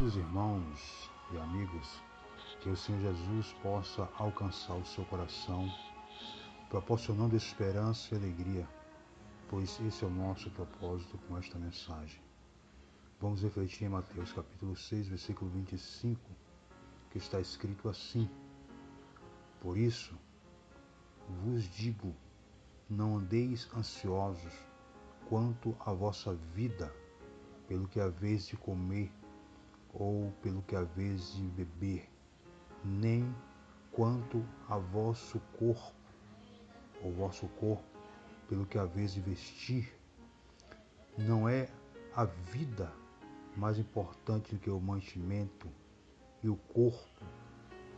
Queridos irmãos e amigos, que o Senhor Jesus possa alcançar o seu coração, proporcionando esperança e alegria, pois esse é o nosso propósito com esta mensagem. Vamos refletir em Mateus capítulo 6, versículo 25, que está escrito assim: Por isso vos digo, não andeis ansiosos quanto à vossa vida, pelo que haveis de comer ou pelo que haveis de beber, nem quanto a vosso corpo, pelo que haveis de vestir. Não é a vida mais importante do que o mantimento e o corpo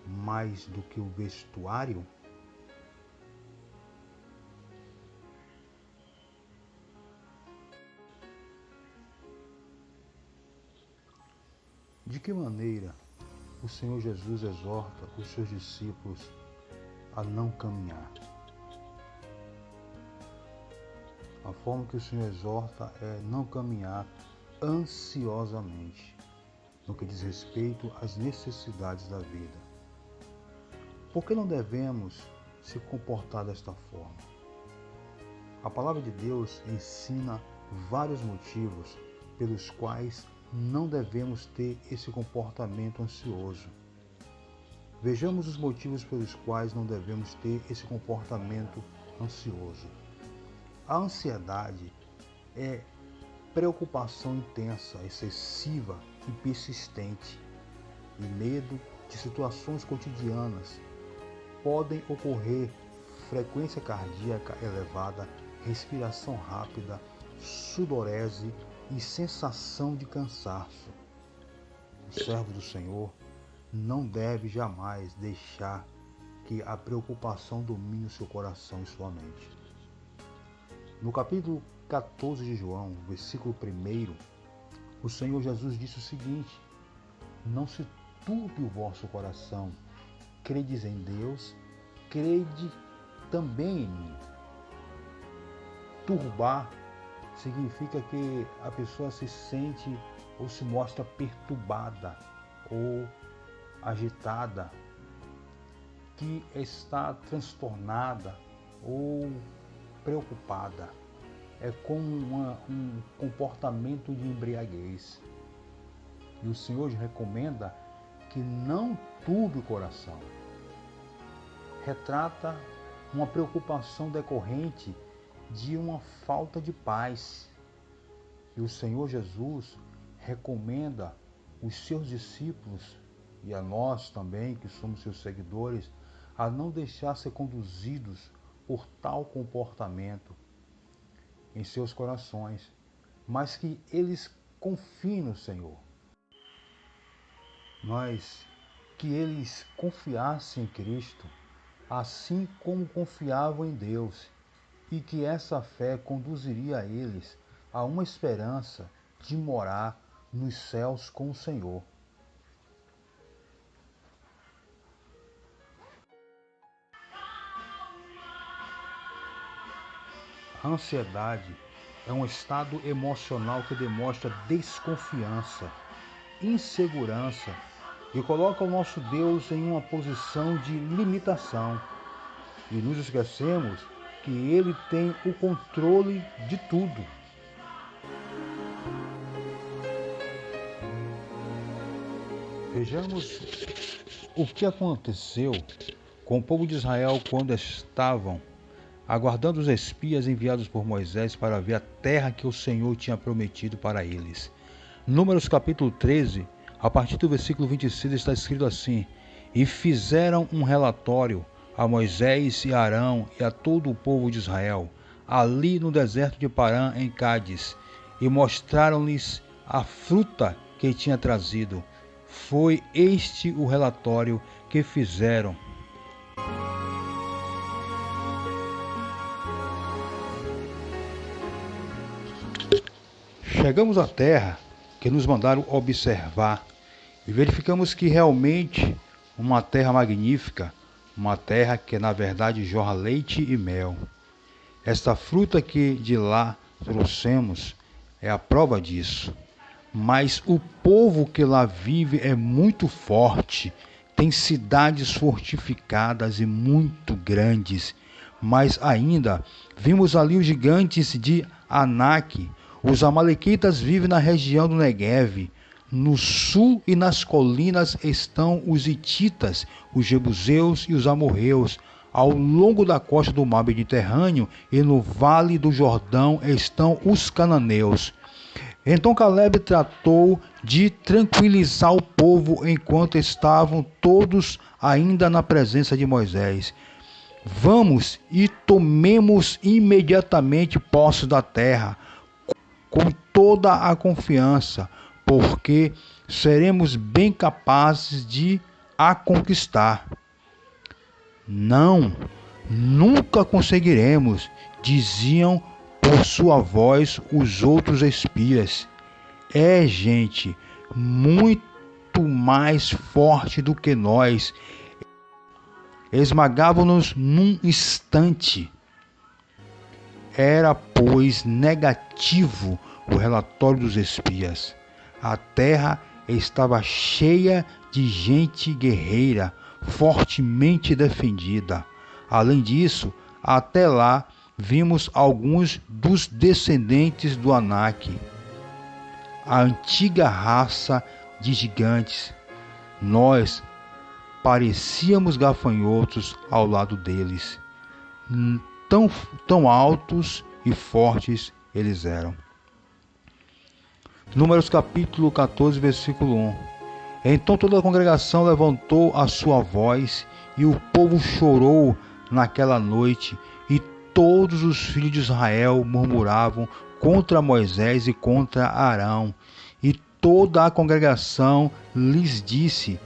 mais do que o vestuário? De que maneira o Senhor Jesus exorta os seus discípulos a não caminhar? A forma que o Senhor exorta é não caminhar ansiosamente, no que diz respeito às necessidades da vida. Por que não devemos se comportar desta forma? A palavra de Deus ensina vários motivos pelos quais não devemos ter esse comportamento ansioso. Vejamos os motivos pelos quais não devemos ter esse comportamento ansioso. A ansiedade é preocupação intensa, excessiva e persistente, e medo de situações cotidianas. Podem ocorrer frequência cardíaca elevada, respiração rápida, sudorese e sensação de cansaço. O servo do Senhor não deve jamais deixar que a preocupação domine o seu coração e sua mente. No capítulo 14 de João, versículo 1, o Senhor Jesus disse o seguinte: Não se turbe o vosso coração, credes em Deus, crede também em mim. Turbar significa que a pessoa se sente ou se mostra perturbada ou agitada, que está transtornada ou preocupada. É como um comportamento de embriaguez. E o Senhor recomenda que não turbe o coração. Retrata uma preocupação decorrente de uma falta de paz. E o Senhor Jesus recomenda os seus discípulos, e a nós também, que somos seus seguidores, a não deixar ser conduzidos por tal comportamento em seus corações, mas que eles confiem no Senhor. Mas que eles confiassem em Cristo, assim como confiavam em Deus, e que essa fé conduziria a eles a uma esperança de morar nos céus com o Senhor. A ansiedade é um estado emocional que demonstra desconfiança, insegurança e coloca o nosso Deus em uma posição de limitação. E nos esquecemos que Ele tem o controle de tudo. Vejamos o que aconteceu com o povo de Israel quando estavam aguardando os espias enviados por Moisés para ver a terra que o Senhor tinha prometido para eles. Números capítulo 13, a partir do versículo 26, está escrito assim: E fizeram um relatório a Moisés e a Arão e a todo o povo de Israel, ali no deserto de Parã, em Cádiz, e mostraram-lhes a fruta que tinha trazido. Foi este o relatório que fizeram. Chegamos à terra que nos mandaram observar e verificamos que realmente uma terra magnífica, uma terra que na verdade jorra leite e mel. Esta fruta que de lá trouxemos é a prova disso. mas o povo que lá vive é muito forte. Tem cidades fortificadas e muito grandes. Mas ainda vimos ali os gigantes de Anak. Os amalequitas vivem na região do Negueve. No sul e nas colinas estão os hititas, os jebuseus e os amorreus. Ao longo da costa do mar Mediterrâneo e no vale do Jordão estão os cananeus. Então Caleb tratou de tranquilizar o povo enquanto estavam todos ainda na presença de Moisés. Vamos e tomemos imediatamente posse da terra, com toda a confiança, porque seremos bem capazes de a conquistar. Não, nunca conseguiremos, diziam por sua voz os outros espias. É gente muito mais forte do que nós. Esmagavam-nos num instante. Era, pois, negativo o relatório dos espias. A terra estava cheia de gente guerreira, fortemente defendida. Além disso, até lá vimos alguns dos descendentes do Anak, a antiga raça de gigantes. Nós parecíamos gafanhotos ao lado deles. Tão altos e fortes eles eram. Números capítulo 14, versículo 1. Então toda a congregação levantou a sua voz, e o povo chorou naquela noite, e todos os filhos de Israel murmuravam contra Moisés e contra Arão. E toda a congregação lhes disse: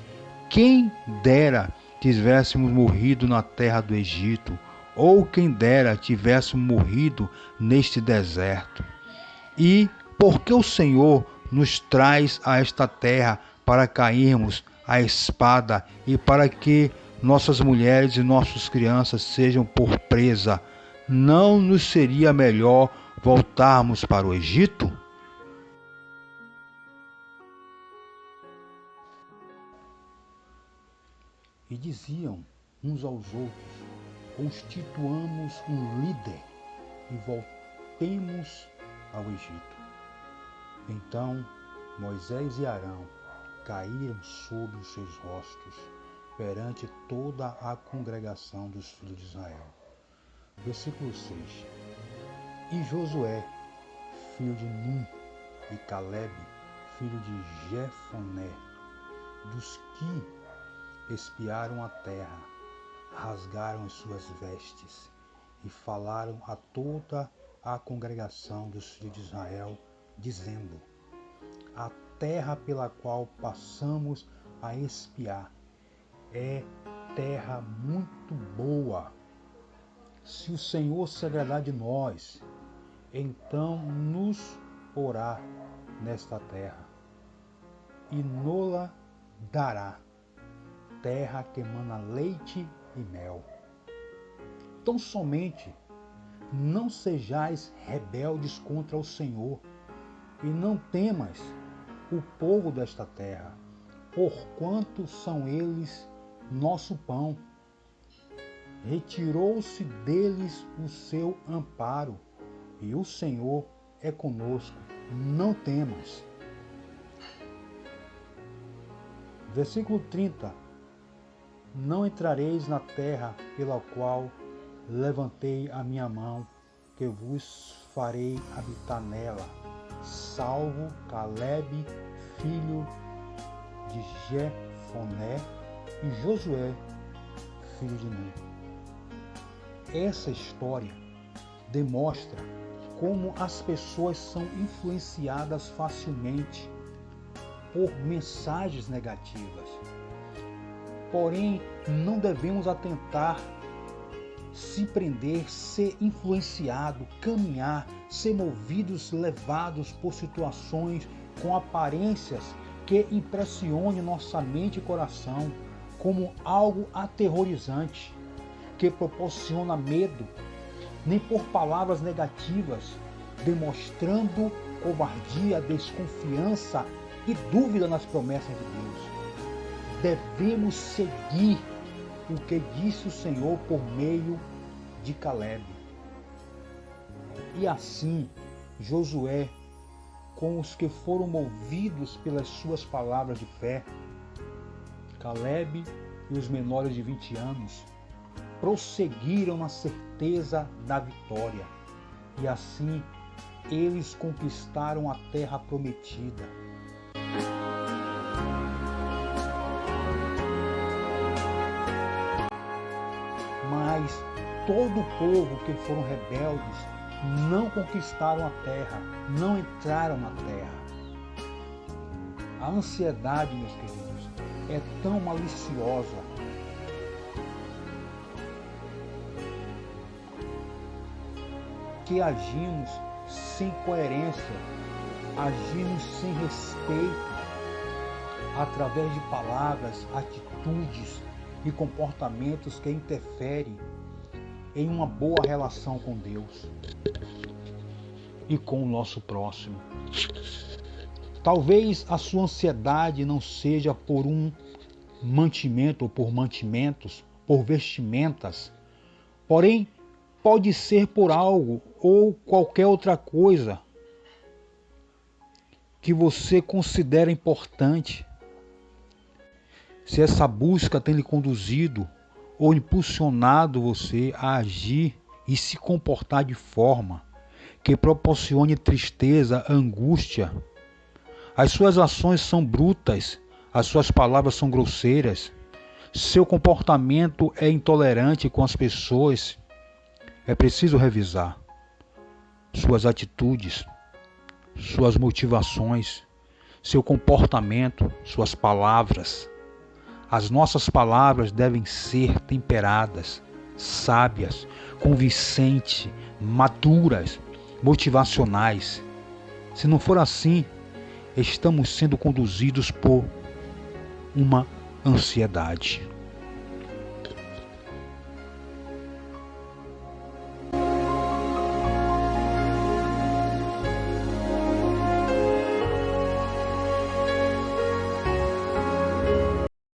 quem dera tivéssemos morrido na terra do Egito, ou quem dera tivéssemos morrido neste deserto. E porque o Senhor nos traz a esta terra para cairmos à espada e para que nossas mulheres e nossas crianças sejam por presa, não nos seria melhor voltarmos para o Egito? E diziam uns aos outros: constituamos um líder e voltemos ao Egito. Então Moisés e Arão caíram sobre os seus rostos perante toda a congregação dos filhos de Israel. Versículo 6. E Josué, filho de Nun, e Caleb, filho de Jefoné, dos que espiaram a terra, rasgaram as suas vestes e falaram a toda a congregação dos filhos de Israel, dizendo: a terra pela qual passamos a espiar é terra muito boa. Se o Senhor se agradar de nós, então nos porá nesta terra e nola dará, terra que emana leite e mel. Tão somente não sejais rebeldes contra o Senhor, e não temas o povo desta terra, porquanto são eles nosso pão. Retirou-se deles o seu amparo, e o Senhor é conosco, não temas. Versículo 30. Não entrareis na terra pela qual levantei a minha mão, que vos farei habitar nela, salvo Caleb, filho de Jefoné, e Josué, filho de Nun. Essa história demonstra como as pessoas são influenciadas facilmente por mensagens negativas. Porém, não devemos atentar se prender, ser influenciado, caminhar, ser movidos, levados por situações com aparências que impressionem nossa mente e coração como algo aterrorizante, que proporciona medo, nem por palavras negativas, demonstrando covardia, desconfiança e dúvida nas promessas de Deus. Devemos seguir o que disse o Senhor por meio de Caleb. E assim, Josué, com os que foram movidos pelas suas palavras de fé, Caleb e os menores de 20 anos, prosseguiram na certeza da vitória. E assim, eles conquistaram a terra prometida. Mas todo o povo que foram rebeldes não conquistaram a terra, não entraram na terra. A ansiedade, meus queridos, é tão maliciosa que agimos sem coerência, agimos sem respeito, através de palavras, atitudes e comportamentos que interferem em uma boa relação com Deus e com o nosso próximo. Talvez a sua ansiedade não seja por um mantimento ou por mantimentos, por vestimentas, porém pode ser por algo ou qualquer outra coisa que você considera importante. Se essa busca tem lhe conduzido ou impulsionado você a agir e se comportar de forma que proporcione tristeza, angústia, as suas ações são brutas, as suas palavras são grosseiras, seu comportamento é intolerante com as pessoas, é preciso revisar suas atitudes, suas motivações, seu comportamento, suas palavras. As nossas palavras devem ser temperadas, sábias, convincentes, maduras, motivacionais. Se não for assim, estamos sendo conduzidos por uma ansiedade.